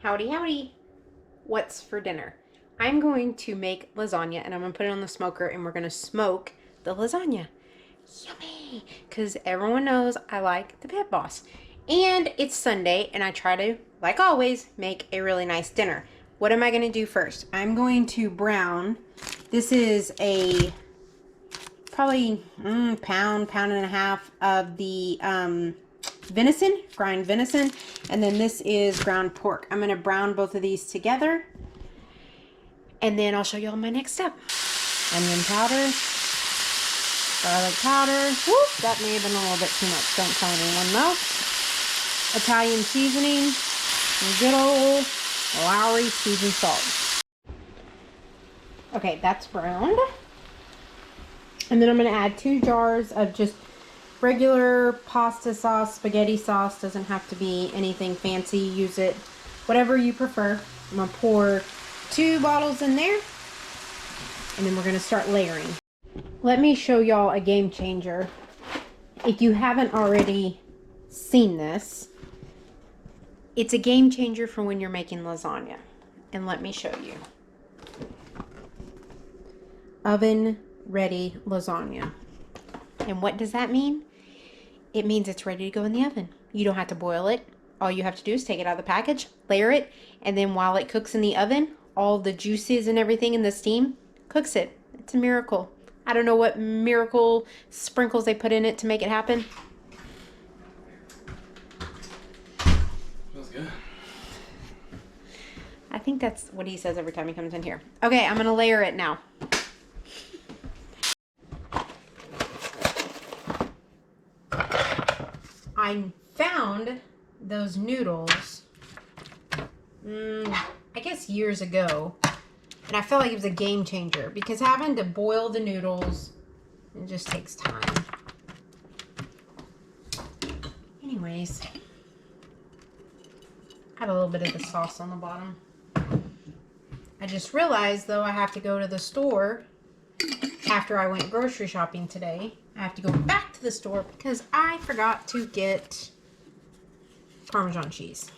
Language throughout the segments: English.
Howdy, howdy. What's for dinner? I'm going to make lasagna and I'm going to put it on the smoker and we're going to smoke the lasagna. Yummy! Because everyone knows I like the Pit Boss. And it's Sunday and I try to, like always, make a really nice dinner. What am I going to do first? I'm going to brown. This is a probably pound and a half of the venison, grind venison, and then this is ground pork. I'm going to brown both of these together, and then I'll show you all my next step. Onion powder, garlic powder. Whoop, that may have been a little bit too much. Don't tell anyone though. Italian seasoning, and good old Lowry seasoned salt. Okay, that's browned. And then I'm going to add 2 jars of just regular pasta sauce, spaghetti sauce. Doesn't have to be anything fancy. Use it whatever you prefer. I'm going to pour 2 bottles in there. And then we're going to start layering. Let me show y'all a game changer. If you haven't already seen this, it's a game changer for when you're making lasagna. And let me show you. Oven ready lasagna. And what does that mean? It means it's ready to go in the oven. You don't have to boil it. All you have to do is take it out of the package, layer it, and then while it cooks in the oven, all the juices and everything in the steam cooks it. It's a miracle. I don't know what miracle sprinkles they put in it to make it happen. Smells good. I think that's what he says every time he comes in here. Okay, I'm gonna layer it now. I found those noodles, I guess years ago, and I felt like it was a game changer because having to boil the noodles, it just takes time. Anyways, I have a little bit of the sauce on the bottom. I just realized though I have to go to the store after I went grocery shopping today. I have to go back to the store because I forgot to get Parmesan cheese.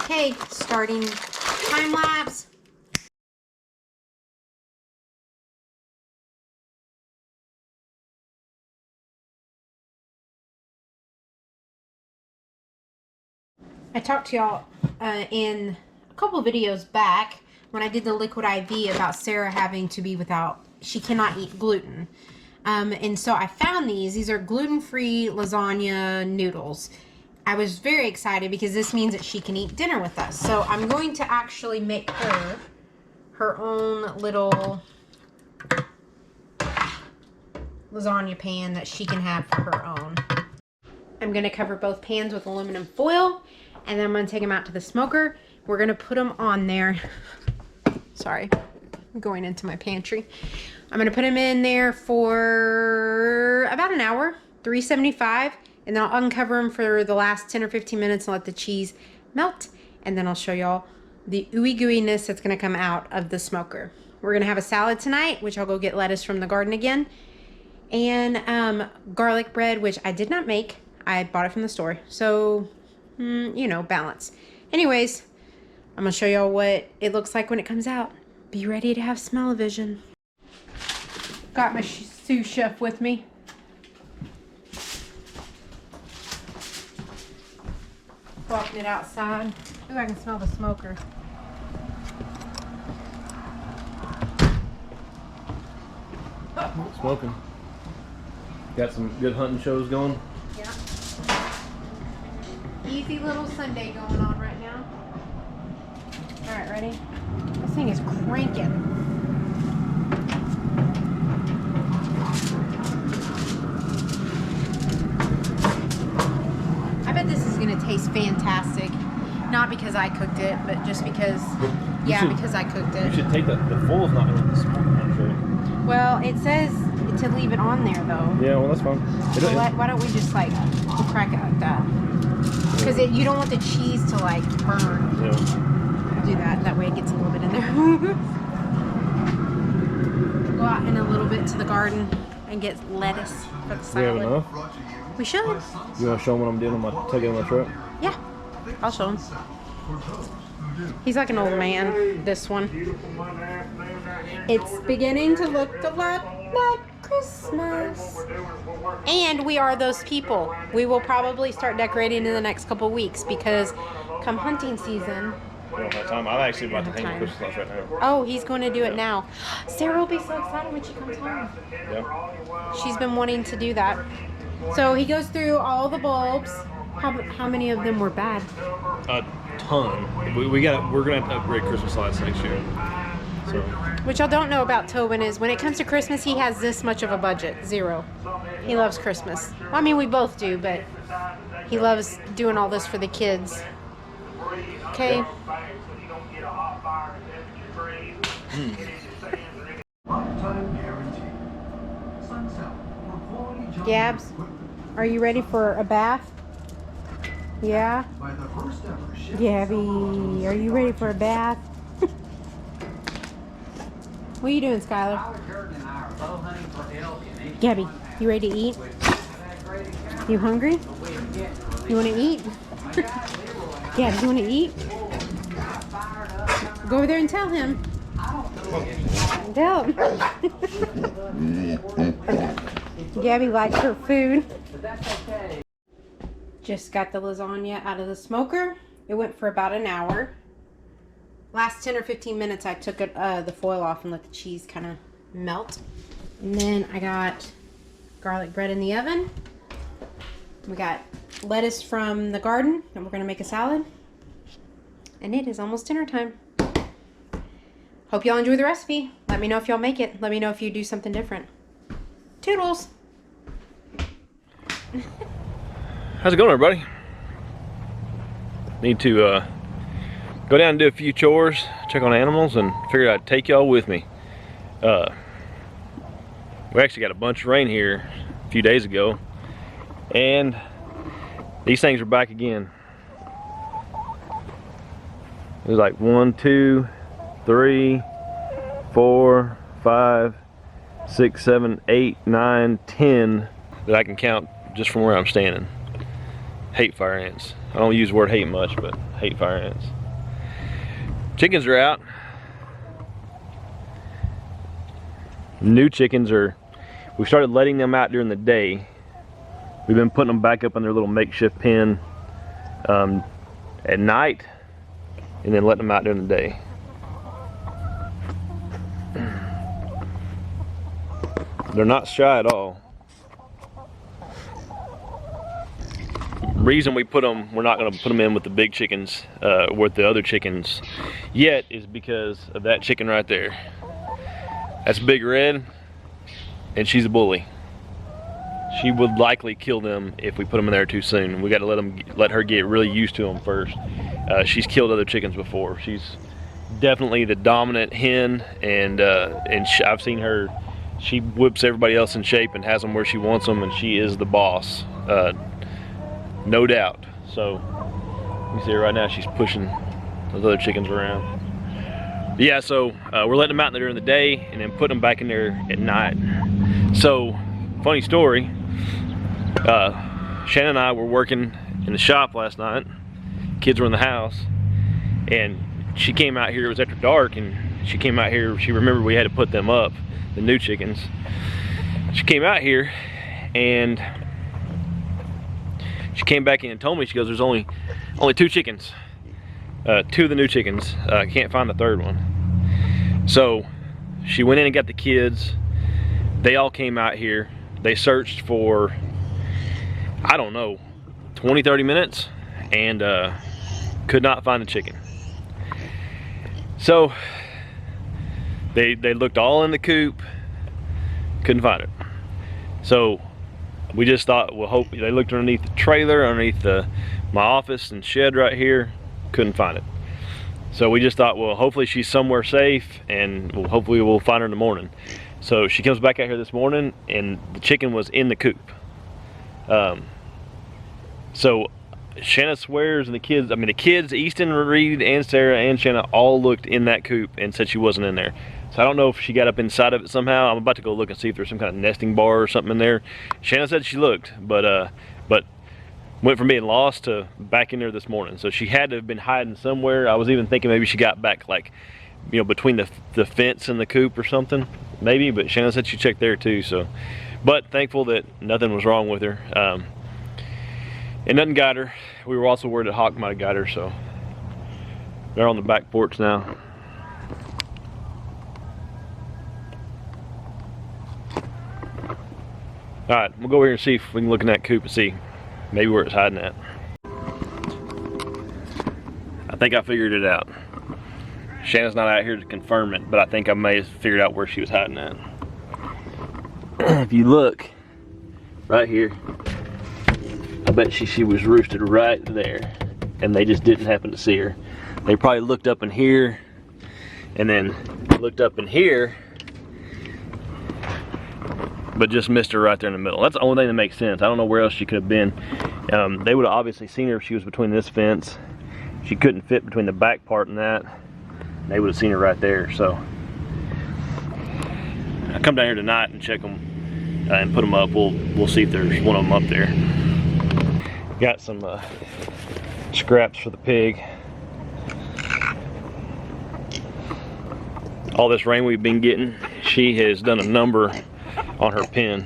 Okay, starting time lapse. I talked to y'all in a couple videos back when I did the liquid IV about Sarah having to be without, she cannot eat gluten. And so I found these. These are gluten-free lasagna noodles. I was very excited because this means that she can eat dinner with us. So I'm going to actually make her own little lasagna pan that she can have for her own. I'm going to cover both pans with aluminum foil, and then I'm going to take them out to the smoker. We're going to put them on there. Sorry, I'm going into my pantry. I'm going to put them in there for about an hour, 375, and then I'll uncover them for the last 10 or 15 minutes and let the cheese melt, and then I'll show y'all the ooey gooiness that's going to come out of the smoker. We're going to have a salad tonight, which I'll go get lettuce from the garden again, and garlic bread, which I did not make. I bought it from the store, so, you know, balance. Anyways, I'm going to show y'all what it looks like when it comes out. Be ready to have smell-o-vision. Got my sous chef with me. Walking it outside. Ooh, I can smell the smoker. Smoking. Got some good hunting shows going. Yeah. Easy little Sunday going on right now. All right, ready? This thing is cranking. I bet this is gonna taste fantastic. Not because I cooked it, but just because, because I cooked it. You should take the full is not going to smoke actually. Well, it says to leave it on there though. Yeah, well that's fine. Why don't we just like crack it like that? Because you don't want the cheese to like burn. Yeah. Do that way it gets a little bit in there. Go out in a little bit to the garden and get lettuce for the salad. We have enough? We should. You want to show him what I'm doing? Taking on my truck. Yeah, I'll show him. He's like an old man, this one. It's beginning to look a lot like Christmas. And we are those people. We will probably start decorating in the next couple weeks because come hunting season. We don't have time. I'm actually about to hang the Christmas lights right now. Oh, he's going to do it now. Sarah will be so excited when she comes home. Yeah. She's been wanting to do that. So he goes through all the bulbs. How many of them were bad? A ton. We're gonna have to upgrade Christmas lights next year. So. What y'all don't know about Tobin is when it comes to Christmas, he has this much of a budget. 0. He loves Christmas. Well, I mean, we both do, but he loves doing all this for the kids. Okay. Gabs, are you ready for a bath? Yeah? Gabby, are you ready for a bath? What are you doing, Skylar? Gabby, you ready to eat? You hungry? You want to eat? Gabby, you want to eat? Go over there and tell him. Tell him. Gabby likes her food. Just got the lasagna out of the smoker. It went for about an hour. Last 10 or 15 minutes I took it, the foil off and let the cheese kind of melt. And then I got garlic bread in the oven. We got lettuce from the garden and we're going to make a salad. And it is almost dinner time. Hope y'all enjoy the recipe. Let me know if y'all make it. Let me know if you do something different. Toodles! How's it going, everybody? Need to go down and do a few chores, check on animals, and figured I'd take y'all with me. We actually got a bunch of rain here a few days ago, and these things are back again. There's like 1, 2, 3, 4, 5, 6, 7, 8, 9, 10 that I can count just from where I'm standing. Hate fire ants. I don't use the word hate much, but hate fire ants. Chickens are out. New chickens are, we started letting them out during the day. We've been putting them back up in their little makeshift pen at night, and then letting them out during the day. They're not shy at all. Reason we put them, we're not going to put them in with the big chickens, with the other chickens yet, is because of that chicken right there. That's Big Red, and she's a bully. She would likely kill them if we put them in there too soon. We got to let her get really used to them first. She's killed other chickens before. She's definitely the dominant hen, and I've seen her. She whips everybody else in shape and has them where she wants them, and she is the boss, no doubt. So you see her right now. She's pushing those other chickens around. But yeah, so we're letting them out in there during the day and then putting them back in there at night. So funny story. Shannon and I were working in the shop last night. Kids were in the house, and she came out here. It was after dark, and she came out here. She remembered we had to put them up, the new chickens. She came out here, and she came back in and told me, she goes, there's only 2 chickens, 2 of the new chickens. I can't find the 3rd one. So she went in and got the kids. They all came out here. They searched for, I don't know, 20-30 minutes, and could not find the chicken. So they looked all in the coop, couldn't find it. So we just thought, well, hope they looked underneath the trailer, underneath my office and shed right here, couldn't find it. So we just thought, well, hopefully she's somewhere safe, and hopefully we'll find her in the morning. So she comes back out here this morning, and the chicken was in the coop. So Shanna swears, and the kids, Easton, Reed, and Sarah, and Shanna all looked in that coop and said she wasn't in there. So I don't know if she got up inside of it somehow. I'm about to go look and see if there's some kind of nesting bar or something in there. Shannon said she looked, but went from being lost to back in there this morning. So she had to have been hiding somewhere. I was even thinking maybe she got back, like, you know, between the fence and the coop or something, maybe. But Shannon said she checked there too. So, but thankful that nothing was wrong with her, and nothing got her. We were also worried that Hawk might have got her. So they're on the back porch now. All right, we'll go over here and see if we can look in that coop and see maybe where it's hiding at. I think I figured it out. Shannon's not out here to confirm it, but I think I may have figured out where she was hiding at. If you look right here, I bet she was roosted right there, and they just didn't happen to see her. They probably looked up in here, and then looked up in here, but just missed her right there in the middle. That's the only thing that makes sense. I don't know where else she could have been. They would have obviously seen her if she was between this fence. She couldn't fit between the back part and that. They would have seen her right there. So I come down here tonight and check them and put them up. We'll see if there's one of them up there. Got some scraps for the pig. All this rain we've been getting, she has done a number on her pen.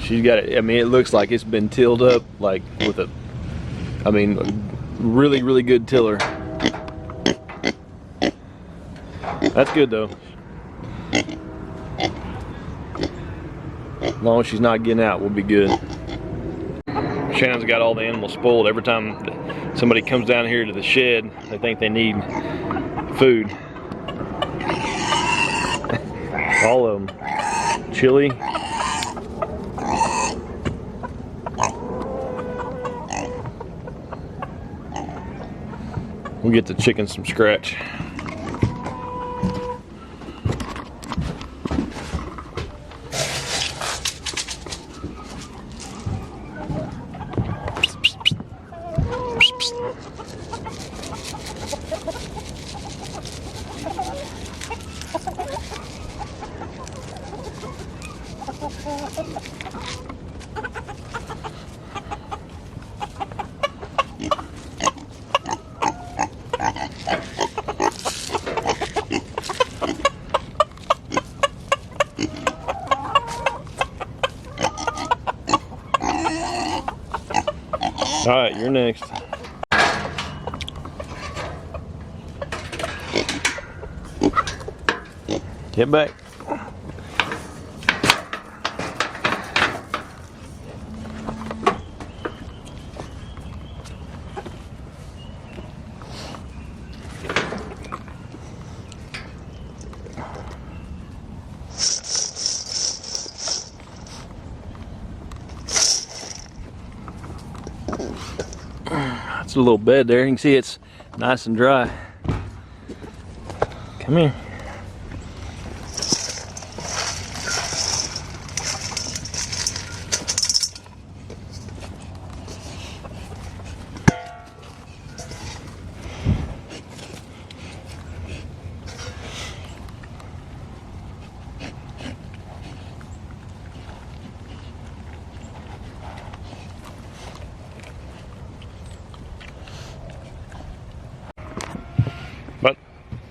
She's got it. I mean, it looks like it's been tilled up, like with a, I mean, really, really good tiller. That's good though. As long as she's not getting out, we'll be good. Shannon's got all the animals spoiled. Every time somebody comes down here to the shed, they think they need food. All of them. Chili. We'll get the chicken some scratch. All right, you're next. Get back. It's a little bed there. You can see it's nice and dry. Come here.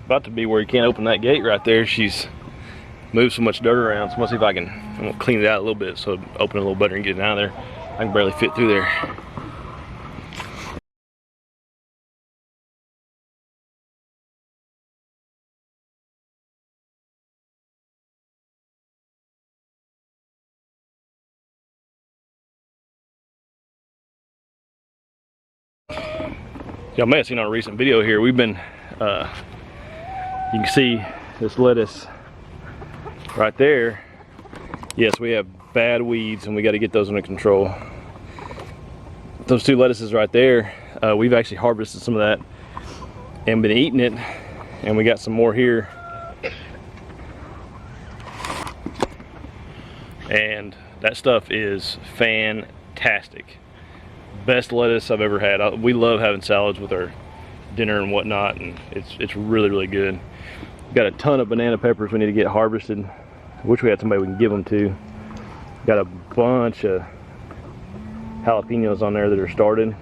About to be where you can't open that gate right there. She's moved so much dirt around. So let's see if I'm gonna clean it out a little bit so it'll open it a little better and get it out of there. I can barely fit through there. Y'all may have seen on a recent video here, we've been you can see this lettuce right there. Yes, we have bad weeds and we got to get those under control. Those two lettuces right there, we've actually harvested some of that and been eating it, and we got some more here. and that stuff is fantastic. Best lettuce I've ever had. We love having salads with our dinner and whatnot, and it's really, really good. Got a ton of banana peppers we need to get harvested. I wish we had somebody we can give them to. Got a bunch of jalapenos on there that are started.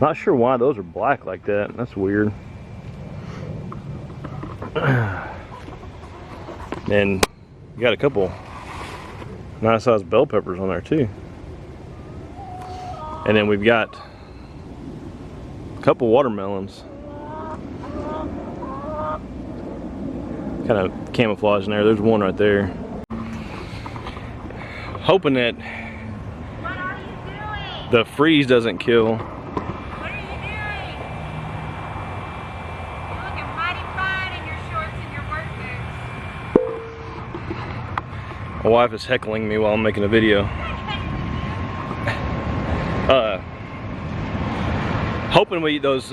Not sure why those are black like that. That's weird. And we got a couple nice sized bell peppers on there too. And then we've got a couple watermelons. Kind of camouflage in there. There's one right there. Hoping that the freeze doesn't kill. What are you doing? You're looking mighty fine in your shorts and your work boots. My wife is heckling me while I'm making a video. Hoping we eat those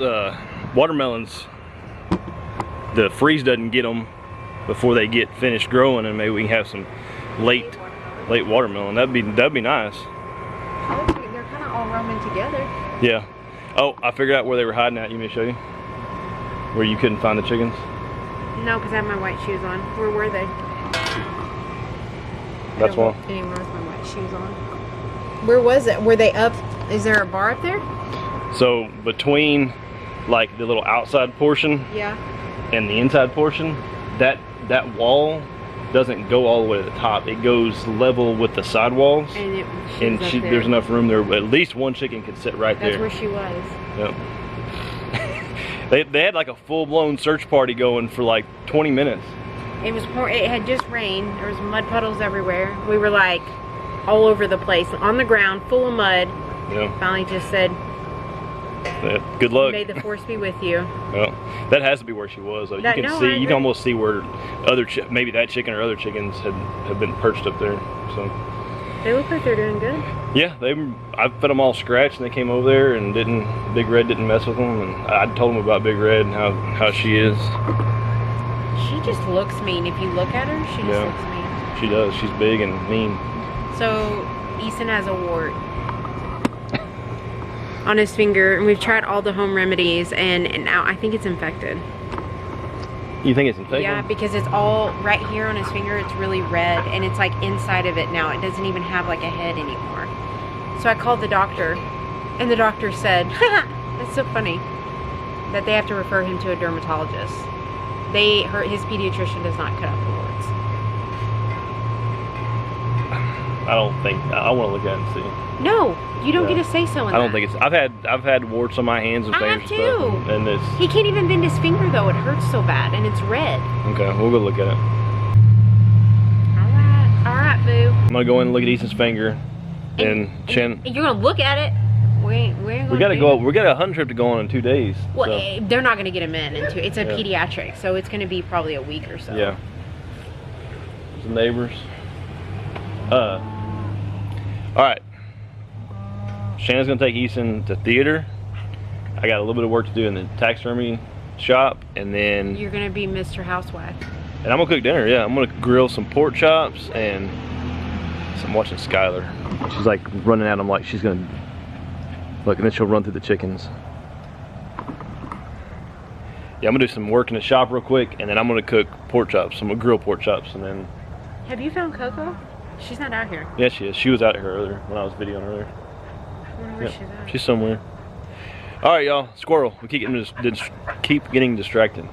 watermelons, the freeze doesn't get them before they get finished growing, and maybe we can have some late watermelon. That'd be nice. They're kind of all roaming together. Yeah. Oh, I figured out where they were hiding at. You want me to show you? Where you couldn't find the chickens? No, because I have my white shoes on. Where were they? That's one. Anywhere with my white shoes on. Where was it? Were they up? Is there a bar up there? So between like the little outside portion Yeah. and the inside portion, that wall doesn't go all the way to the top. It goes level with the side walls. And There's enough room there. At least one chicken could sit right That's there. where she was. Yep. they had like a full-blown search party going for like 20 minutes. It had just rained. There was mud puddles everywhere. We were like all over the place, on the ground, full of mud. Yeah. Finally just said, good luck. may the force be with you. Well, that has to be where she was. Though. You can almost see where maybe that chicken or other chickens have been perched up there. So They look like they're doing good. yeah, I fed them all scratched, and they came over there, and Big Red didn't mess with them, and I told them about Big Red and how she is. She just looks mean. If you look at her, she just looks mean. She does. She's big and mean. So Easton has a wart on his finger, and we've tried all the home remedies, and now I think it's infected. You think it's infected? Yeah, because it's all right here on his finger. It's really red, and it's like inside of it now. It doesn't even have like a head anymore. So I called the doctor, and the doctor said, it's so funny, that they have to refer him to a dermatologist. His pediatrician does not cut out the warts. I want to look at it and see. No, you don't get a say so in that. I don't think it's. I've had warts on my hands and fingers I have too. and it's. He can't even bend his finger though. It hurts so bad, and it's red. Okay, we'll go look at it. All right, boo. I'm gonna go in and look at Ethan's finger, and Chen. You're gonna look at it. We gotta go. We got a hunting trip to go on in 2 days. Well, so. they're not gonna get him in into. It's a pediatric, so it's gonna be probably a week or so. Yeah. Some neighbors. All right. Shannon's gonna take Easton to theater. I got a little bit of work to do in the taxidermy shop, and then You're gonna be Mr. Housewife. and I'm gonna cook dinner. Yeah, I'm gonna grill some pork chops, and so I'm watching Skylar. She's like running at him like she's gonna look, and then she'll run through the chickens. Yeah, I'm gonna do some work in the shop real quick, and then I'm gonna cook pork chops. I'm gonna grill pork chops, and then. Have you found Coco? She's not out here. Yeah, she is. She was out here earlier when I was videoing earlier. I wonder where she's at. She's somewhere. All right, y'all. Squirrel. We keep getting distracted.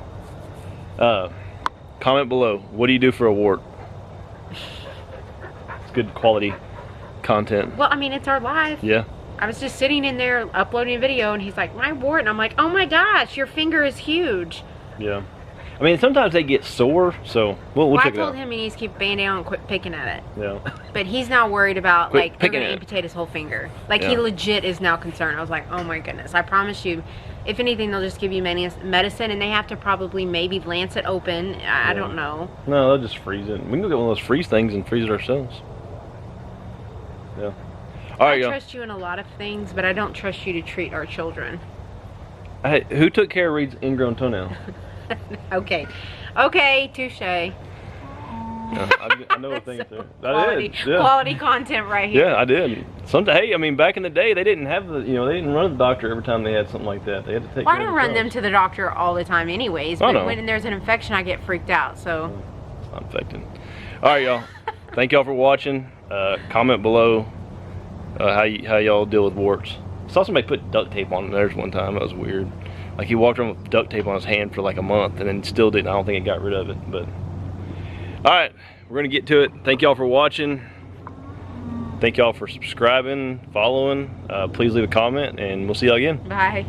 Comment below. What do you do for a wart? It's good quality content. Well, I mean, it's our life. Yeah. I was just sitting in there uploading a video, and he's like, my wart. And I'm like, oh my gosh, your finger is huge. Yeah. I mean, sometimes they get sore, so we'll check it out. I told him he needs to keep Band-Aid on and quit picking at it. Yeah. But he's now worried about, Quit like, they're picking going to at it. amputate his whole finger. Like, Yeah. he legit is now concerned. I was like, oh my goodness. I promise you, if anything, they'll just give you medicine, and they have to probably maybe lance it open. I don't know. No, they'll just freeze it. We can go get one of those freeze things and freeze it ourselves. Yeah. All right, I y'all. trust you in a lot of things, but I don't trust you to treat our children. Hey, who took care of Reed's ingrown toenail? Okay. Okay, touche. I know a thing or two. Quality, Yeah. quality content right here. Yeah, I did. Hey, I mean, back in the day, they didn't have they didn't run to the doctor every time they had something like that. They had to take Well, I care don't of run them themselves. to the doctor all the time anyways, I but know. when there's an infection, I get freaked out, so. It's not infected. All right, y'all. Thank y'all for watching. Comment below how y'all deal with warts. I saw somebody put duct tape on theirs one time. That was weird. Like he walked around with duct tape on his hand for like a month and then still didn't. I don't think it got rid of it. But all right, we're gonna get to it. Thank y'all for watching. Thank y'all for subscribing, following. Please leave a comment, and we'll see y'all again. Bye.